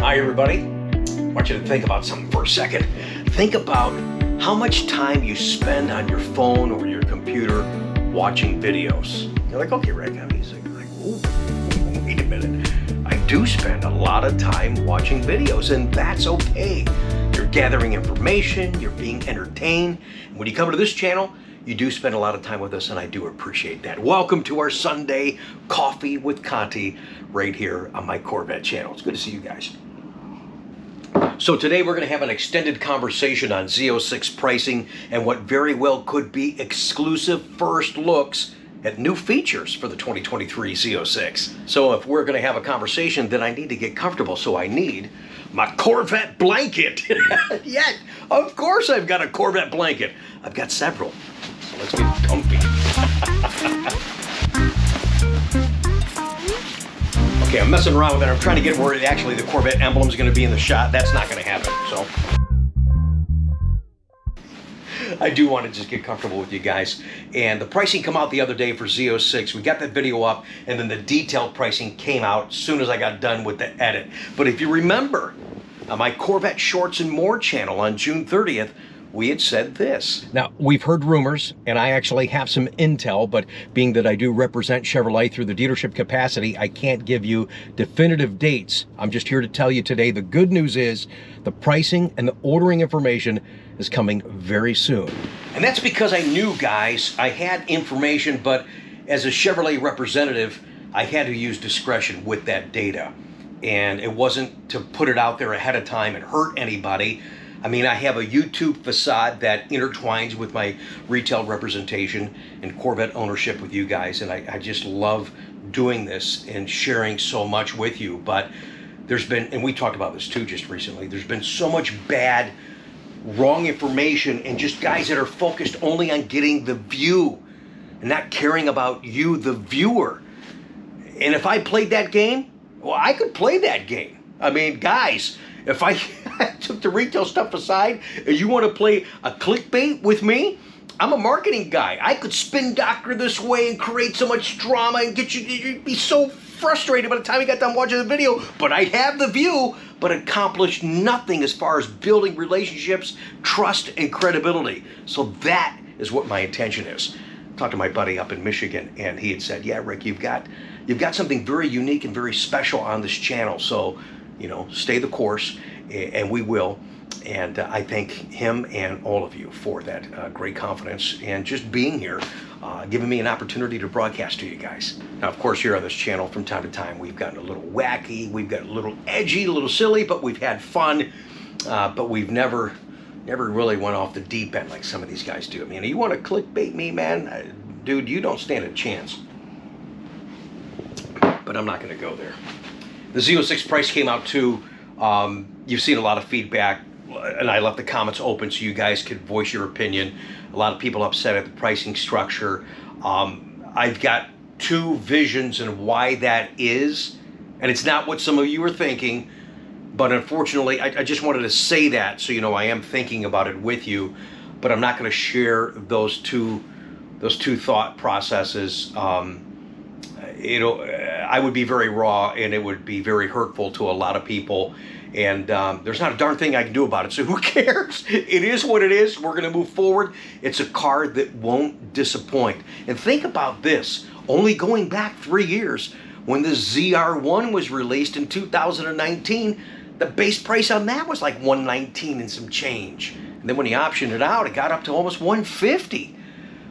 Hi everybody, I want you to think about something for a second. Think about how much time you spend on your phone or your computer watching videos. You're like, okay, Rick, I'm like, oh, wait a minute. I do spend a lot of time watching videos, and that's okay. You're gathering information, you're being entertained. When you come to this channel, you do spend a lot of time with us, and I do appreciate that. Welcome to our Sunday Coffee with Conti right here on my Corvette channel. It's good to see you guys. So today we're going to have an extended conversation on Z06 pricing and what very well could be exclusive first looks at new features for the 2023 Z06. So if we're going to have a conversation, then I need to get comfortable. So I need my Corvette blanket. Yeah, of course I've got a Corvette blanket. I've got several. So let's get comfy. Okay, I'm messing around with it. I'm trying to get where actually the Corvette emblem is going to be in the shot. That's not going to happen, so. I do want to just get comfortable with you guys. And the pricing came out the other day for Z06. We got that video up, and then the detailed pricing came out as soon as I got done with the edit. But if you remember, on my Corvette Shorts and More channel on June 30th, we had said this. Now, we've heard rumors, and I actually have some intel, but being that I do represent Chevrolet through the dealership capacity, I can't give you definitive dates. I'm just here to tell you today the good news is the pricing and the ordering information is coming very soon. And that's because I knew, guys, I had information, but as a Chevrolet representative, I had to use discretion with that data. And it wasn't to put it out there ahead of time and hurt anybody. I mean, I have a YouTube facade that intertwines with my retail representation and Corvette ownership with you guys, and I just love doing this and sharing so much with you. But there's been, and we talked about this too just recently, there's been so much bad, wrong information, and just guys that are focused only on getting the view and not caring about you, the viewer. And if I played that game, well, I could play that game. I mean, guys, if I took the retail stuff aside and you want to play a clickbait with me, I'm a marketing guy. I could spin doctor this way and create so much drama and get you, you'd be so frustrated by the time you got done watching the video, but I'd have the view, but accomplish nothing as far as building relationships, trust, and credibility. So that is what my intention is. Talked to my buddy up in Michigan, and he had said, yeah, Rick, you've got something very unique and very special on this channel. So, you know, stay the course, and we will. And I thank him and all of you for that great confidence and just being here, giving me an opportunity to broadcast to you guys. Now, of course, here on this channel, from time to time, we've gotten a little wacky, we've gotten a little edgy, a little silly, but we've had fun. But we've never really went off the deep end like some of these guys do. I mean, you want to clickbait me, man? Dude, you don't stand a chance. But I'm not going to go there. The Z06 price came out too. You've seen a lot of feedback, and I left the comments open so you guys could voice your opinion. A lot of people upset at the pricing structure. I've got two visions and why that is, and it's not what some of you are thinking, but unfortunately, I just wanted to say that so you know I am thinking about it with you, but I'm not going to share those two thought processes. I would be very raw, and it would be very hurtful to a lot of people, and there's not a darn thing I can do about it, so who cares? It is what it is. We're going to move forward. It's a car that won't disappoint. And think about this, only going back 3 years, when the ZR1 was released in 2019, the base price on that was like $119 and some change. And then when he optioned it out, it got up to almost $150.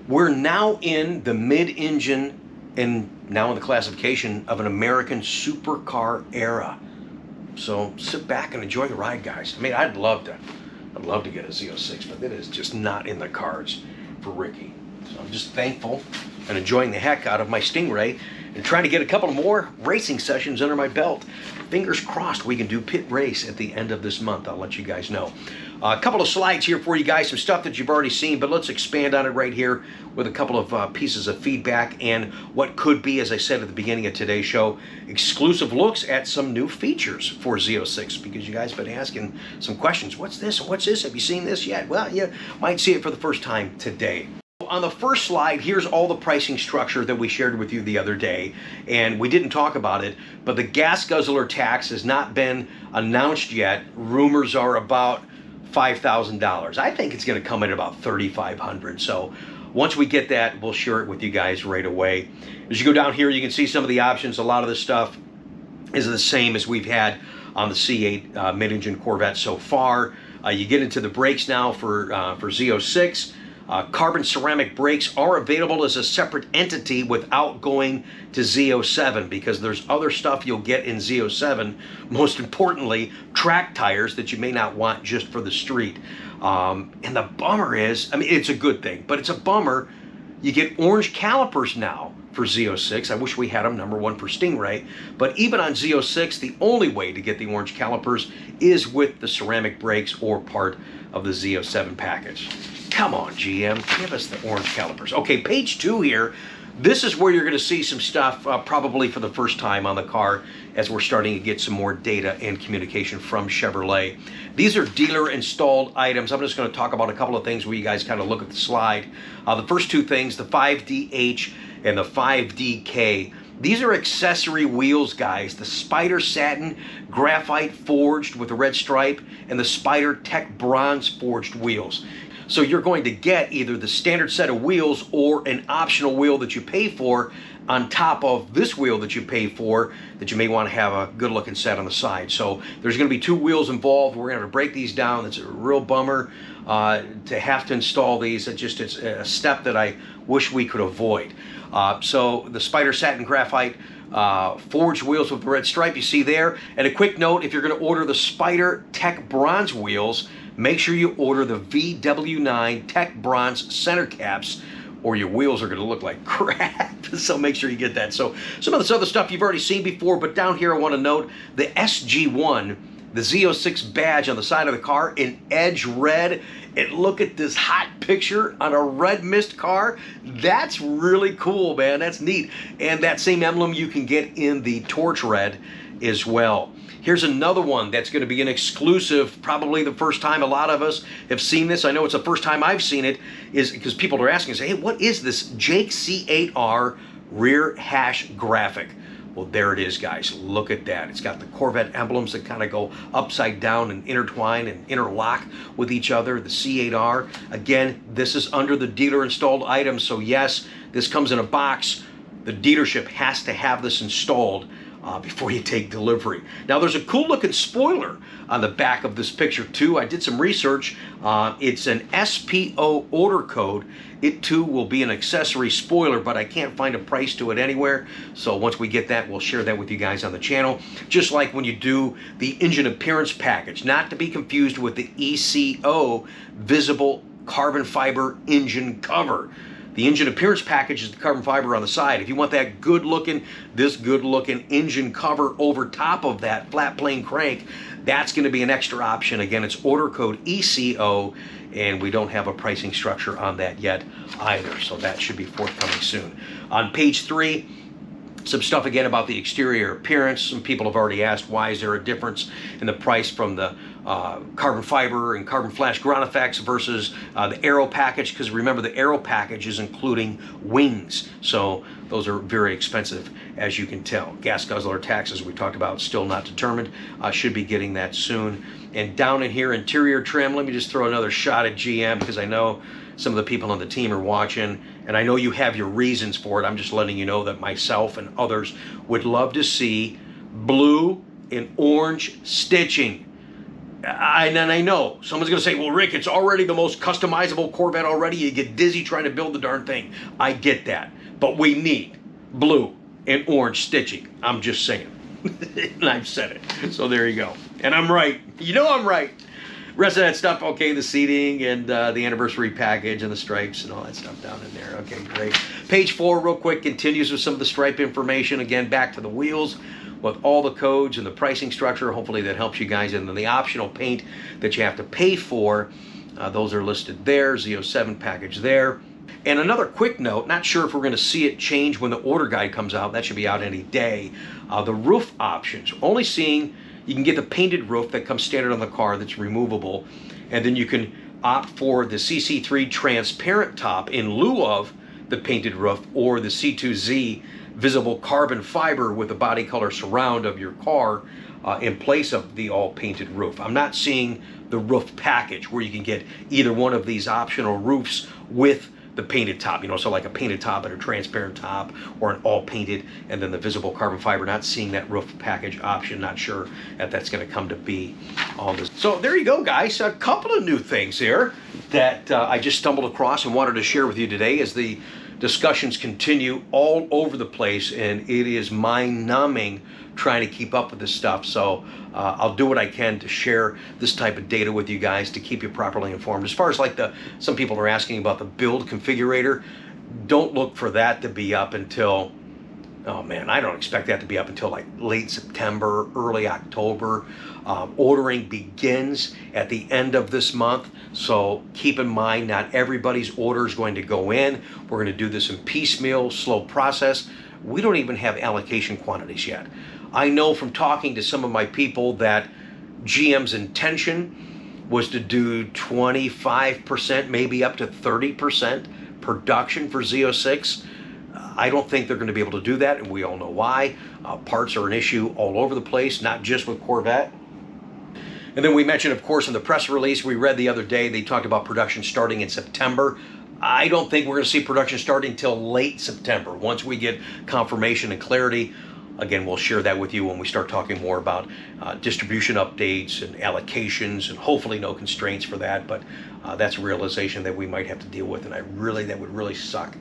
We're now in the mid-engine and now in the classification of an American supercar era. So sit back and enjoy the ride, guys. I mean, I'd love to get a Z06, but it is just not in the cards for Ricky. So I'm just thankful and enjoying the heck out of my Stingray and trying to get a couple more racing sessions under my belt. Fingers crossed we can do pit race at the end of this month. I'll let you guys know. A couple of slides here for you guys, some stuff that you've already seen, but let's expand on it right here with a couple of pieces of feedback and what could be, as I said at the beginning of today's show, exclusive looks at some new features for Z06, because you guys have been asking some questions. What's this? What's this? Have you seen this yet? Well, you might see it for the first time today. on the first slide, here's all the pricing structure that we shared with you the other day, and we didn't talk about it, but the gas guzzler tax has not been announced yet. Rumors are about $5,000. I think it's going to come in about $3,500. So once we get that, we'll share it with you guys right away. As you go down here, you can see some of the options. A lot of this stuff is the same as we've had on the C8 mid-engine Corvette so far. You get into the brakes now for Z06. Carbon ceramic brakes are available as a separate entity without going to Z07, because there's other stuff you'll get in Z07. Most importantly, track tires that you may not want just for the street. And the bummer is, I mean, it's a good thing, but it's a bummer. You get orange calipers now for Z06. I wish we had them, #1 for Stingray. But even on Z06, the only way to get the orange calipers is with the ceramic brakes or part of the Z07 package. Come on, GM, give us the orange calipers. Okay, page 2 here. This is where you're going to see some stuff probably for the first time on the car, as we're starting to get some more data and communication from Chevrolet. These are dealer installed items. I'm just going to talk about a couple of things where you guys kind of look at the slide. The first two things, the 5DH and the 5DK. These are accessory wheels, guys. The Spider Satin Graphite forged with a red stripe and the Spider Tech Bronze forged wheels. So you're going to get either the standard set of wheels or an optional wheel that you pay for on top of this wheel that you pay for, that you may want to have a good looking set on the side. So there's going to be 2 wheels involved. We're going to have to break these down. It's a real bummer to have to install these. It's a step that I wish we could avoid. So the Spider Satin Graphite forged wheels with the red stripe you see there. And a quick note, if you're going to order the Spider Tech Bronze wheels, make sure you order the VW9 Tech Bronze center caps, or your wheels are going to look like crap. So make sure you get that. So some of this other stuff you've already seen before, but down here I want to note the SG1, the Z06 badge on the side of the car in edge red. And look at this hot picture on a red mist car. That's really cool, man. That's neat. And that same emblem you can get in the torch red as well. Here's another one that's going to be an exclusive, probably the first time a lot of us have seen this. I know it's the first time I've seen it, is because people are asking, say, hey, what is this Jake C8R rear hash graphic? Well, there it is, guys. Look at that. It's got the Corvette emblems that kind of go upside down and intertwine and interlock with each other, the C8R. Again, this is under the dealer installed items, so yes, this comes in a box. The dealership has to have this installed before you take delivery. Now, there's a cool looking spoiler on the back of this picture too. I did some research. It's an SPO order code. It too will be an accessory spoiler, but I can't find a price to it anywhere. So once we get that, we'll share that with you guys on the channel. Just like when you do the engine appearance package, not to be confused with the ECO visible carbon fiber engine cover. The engine appearance package is the carbon fiber on the side. If you want that good looking engine cover over top of that flat plane crank, that's going to be an extra option. Again, it's order code ECO, and we don't have a pricing structure on that yet either. So that should be forthcoming soon. On page 3, some stuff again about the exterior appearance. Some people have already asked, why is there a difference in the price from the carbon fiber and carbon flash ground effects versus the aero package? Because remember, the aero package is including wings, so those are very expensive, as you can tell. Gas guzzler tax, as we talked about, still not determined. Should be getting that soon. And down in here, interior trim. Let me just throw another shot at GM, because I know some of the people on the team are watching, and I know you have your reasons for it. I'm just letting you know that myself and others would love to see blue and orange stitching. And I know someone's going to say, well, Rick, it's already the most customizable Corvette already. You get dizzy trying to build the darn thing. I get that. But we need blue and orange stitching. I'm just saying. And I've said it. So there you go. And I'm right. You know I'm right. Rest of that stuff, okay, the seating and the anniversary package and the stripes and all that stuff down in there. Okay, great. Page 4, real quick, continues with some of the stripe information. Again, back to the wheels with all the codes and the pricing structure. Hopefully that helps you guys. And then the optional paint that you have to pay for, those are listed there. Z07 package there. And another quick note, not sure if we're going to see it change when the order guide comes out. That should be out any day. The roof options, only seeing... You can get the painted roof that comes standard on the car that's removable, and then you can opt for the CC3 transparent top in lieu of the painted roof, or the C2Z visible carbon fiber with the body color surround of your car in place of the all painted roof. I'm not seeing the roof package where you can get either one of these optional roofs with the painted top, you know, so like a painted top and a transparent top, or an all painted and then the visible carbon fiber. Not seeing that roof package option. Not sure if that's going to come to be on this. So there you go, guys. A couple of new things here that I just stumbled across and wanted to share with you today as the discussions continue all over the place, and it is mind-numbing trying to keep up with this stuff. So I'll do what I can to share this type of data with you guys to keep you properly informed. As far as like some people are asking about the build configurator, don't look for that to be up until, oh man, I don't expect that to be up until like late September, early October. Ordering begins at the end of this month, so keep in mind not everybody's order is going to go in. We're going to do this in piecemeal, slow process. We don't even have allocation quantities yet. I know from talking to some of my people that GM's intention was to do 25%, maybe up to 30% production for Z06. I don't think they're going to be able to do that, and we all know why. Parts are an issue all over the place, not just with Corvette. And then we mentioned, of course, in the press release we read the other day, they talked about production starting in September. I don't think we're going to see production starting until late September. Once we get confirmation and clarity, again, we'll share that with you when we start talking more about distribution updates and allocations, and hopefully no constraints for that. But that's a realization that we might have to deal with, and that would really suck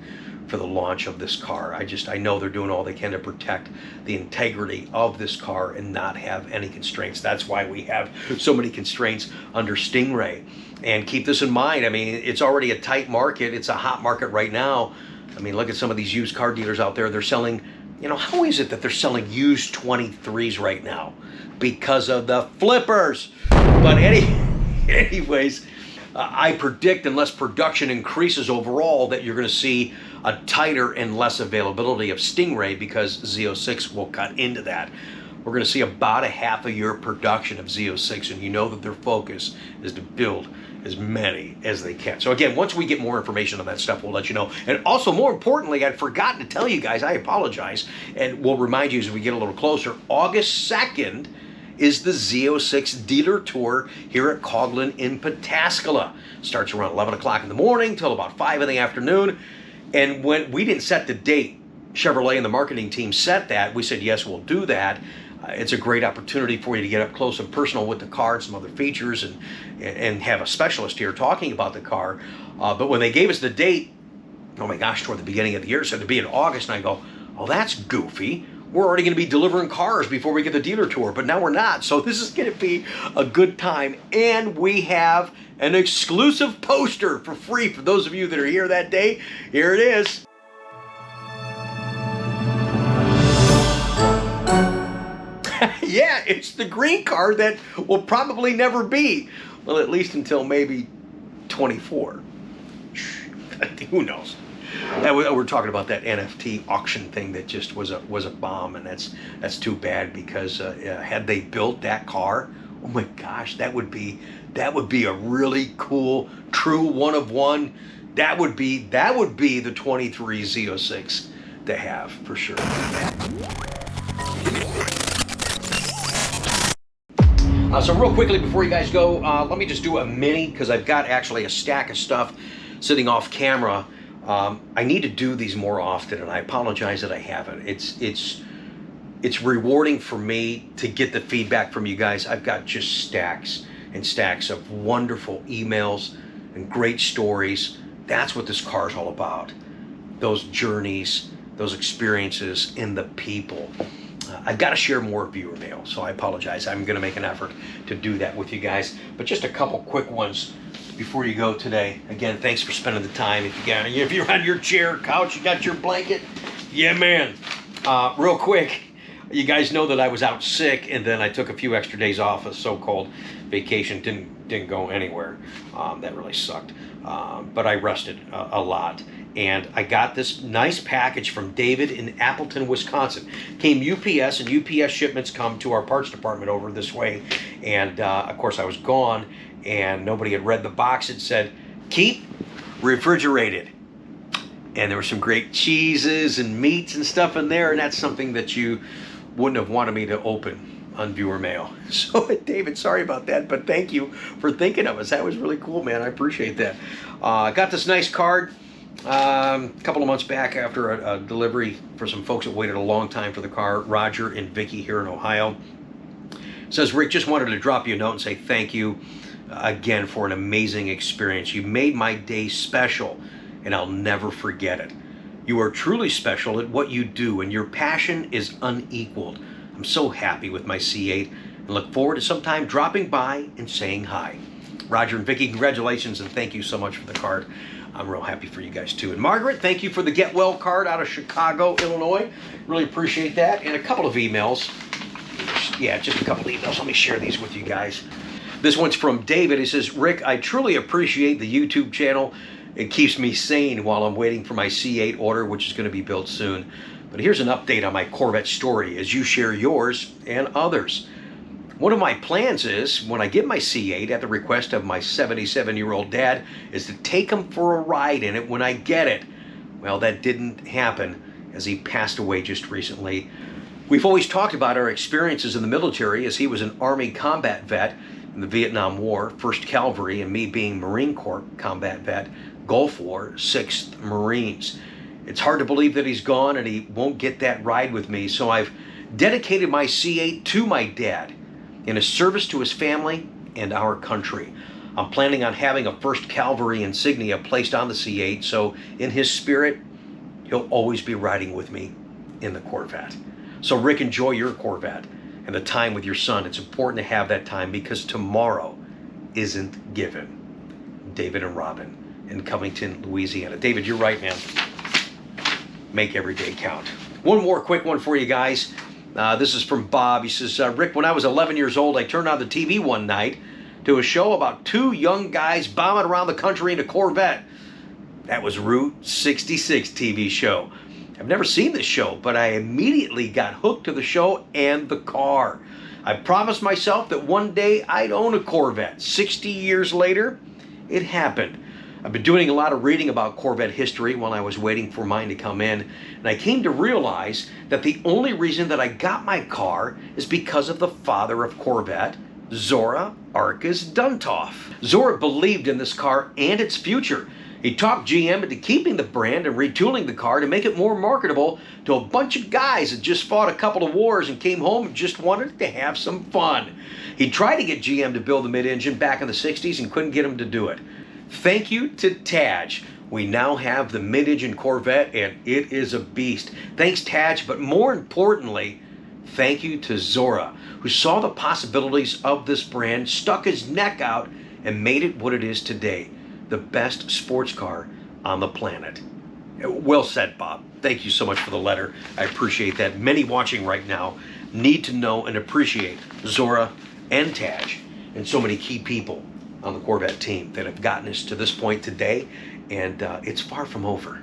for the launch of this car. I know they're doing all they can to protect the integrity of this car and not have any constraints. That's why we have so many constraints under Stingray. And keep this in mind, I mean, it's already a tight market. It's a hot market right now. I mean, look at some of these used car dealers out there. They're selling, you know, how is it that they're selling used 23s right now? Because of the flippers. But anyways, I predict unless production increases overall that you're going to see a tighter and less availability of Stingray, because Z06 will cut into that. We're going to see about a half a year production of Z06, and you know that their focus is to build as many as they can. So again, once we get more information on that stuff, we'll let you know. And also, more importantly, I'd forgotten to tell you guys, I apologize, and we'll remind you as we get a little closer, August 2nd is the Z06 Dealer Tour here at Coughlin in Pataskala. Starts around 11 o'clock in the morning till about 5 in the afternoon. And when we didn't set the date, Chevrolet and the marketing team set that. We said, yes, we'll do that. It's a great opportunity for you to get up close and personal with the car and some other features, and have a specialist here talking about the car. But when they gave us the date, oh my gosh, toward the beginning of the year, it said to be in August, and I go, oh, that's goofy. We're already going to be delivering cars before we get the dealer tour, but now we're not. So this is going to be a good time, and we have an exclusive poster for free for those of you that are here that day. Here it is. Yeah, it's the green car that will probably never be. Well, at least until maybe 24. Who knows? We're talking about that NFT auction thing that just was a bomb, and that's too bad, because had they built that car, oh my gosh, that would be a really cool, true one of one. That would be the 23 Z06 to have for sure. So real quickly before you guys go, let me just do a mini, because I've got actually a stack of stuff sitting off camera. I need to do these more often, and I apologize that I haven't. It's rewarding for me to get the feedback from you guys. I've got just stacks and stacks of wonderful emails and great stories. That's what this car is all about. Those journeys, those experiences, and the people. I've got to share more viewer mail, so I apologize. I'm going to make an effort to do that with you guys. But just a couple quick ones before you go today. Again, thanks for spending the time. If you're on your chair, couch, you got your blanket, yeah, man. Real quick, you guys know that I was out sick, and then I took a few extra days off, a so-called vacation. Didn't go anywhere. That really sucked. But I rested a lot. And I got this nice package from David in Appleton, Wisconsin. Came UPS, and UPS shipments come to our parts department over this way. And of course I was gone, and nobody had read the box. It said, keep refrigerated. And there were some great cheeses and meats and stuff in there, and that's something that you wouldn't have wanted me to open on viewer mail. So, David, sorry about that, but thank you for thinking of us. That was really cool, man. I appreciate that. Got this nice card a couple of months back after a delivery for some folks that waited a long time for the car. Roger and Vicky here in Ohio. Says, Rick, just wanted to drop you a note and say thank you again for an amazing experience. You made my day special, and I'll never forget it. You are truly special at what you do, and your passion is unequaled. I'm so happy with my C8 and look forward to sometime dropping by and saying hi. Roger and Vicky, congratulations, and thank you so much for the card. I'm real happy for you guys too. And Margaret, thank you for the Get Well card out of Chicago, Illinois. Really appreciate that. And a couple of emails. Yeah, just a couple of emails. Let me share these with you guys. This one's from David. He says, Rick, I truly appreciate the YouTube channel. It keeps me sane while I'm waiting for my C8 order, which is going to be built soon. But here's an update on my Corvette story as you share yours and others. One of my plans is, when I get my C8 at the request of my 77-year-old dad, is to take him for a ride in it when I get it. Well, that didn't happen as he passed away just recently. We've always talked about our experiences in the military, as he was an Army combat vet in the Vietnam War, 1st Cavalry, and me being Marine Corps combat vet, Gulf War, 6th Marines. It's hard to believe that he's gone and he won't get that ride with me, so I've dedicated my C8 to my dad in a service to his family and our country. I'm planning on having a 1st Cavalry insignia placed on the C8, so in his spirit, he'll always be riding with me in the Corvette. So Rick, enjoy your Corvette and the time with your son. It's important to have that time because tomorrow isn't given. David and Robin in Covington, Louisiana. David, you're right, man. Make every day count. One more quick one for you guys. This is from Bob. He says, Rick, when I was 11 years old, I turned on the TV one night to a show about 2 young guys bombing around the country in a Corvette. That was Route 66 TV show. I've never seen this show, but I immediately got hooked to the show and the car. I promised myself that one day I'd own a Corvette. 60 years later, it happened. I've been doing a lot of reading about Corvette history while I was waiting for mine to come in, and I came to realize that the only reason that I got my car is because of the father of Corvette, Zora Arcas Duntov. Zora believed in this car and its future. He talked GM into keeping the brand and retooling the car to make it more marketable to a bunch of guys that just fought a couple of wars and came home and just wanted to have some fun. He tried to get GM to build the mid-engine back in the 60s and couldn't get him to do it. Thank you to Taj. We now have the mid-engine Corvette and it is a beast. Thanks, Taj, but more importantly, thank you to Zora, who saw the possibilities of this brand, stuck his neck out, and made it what it is today. The best sports car on the planet. Well said, Bob. Thank you so much for the letter. I appreciate that. Many watching right now need to know and appreciate Zora and Taj and so many key people on the Corvette team that have gotten us to this point today, and it's far from over.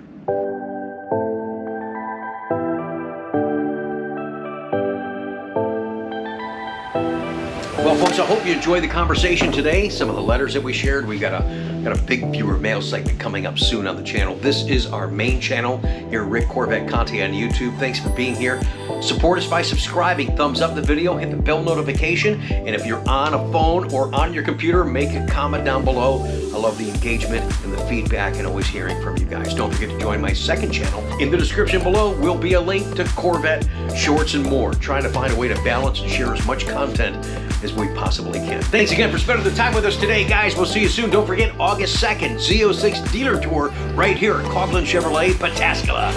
Well, folks, I hope you enjoyed the conversation today. Some of the letters that we shared. We got a big viewer mail segment coming up soon on the channel. This is our main channel here, Rick Corvette Conti on YouTube. Thanks for being here. Support us by subscribing. Thumbs up the video, hit the bell notification, and if you're on a phone or on your computer, make a comment down below. I love the engagement and the feedback and always hearing from you guys. Don't forget to join my second channel. In the description below will be a link to Corvette, shorts, and more. Trying to find a way to balance and share as much content as we possibly can. Thanks again for spending the time with us today, guys. We'll see you soon. Don't forget, August 2nd, Z06 Dealer Tour right here at Coughlin Chevrolet, Pataskala.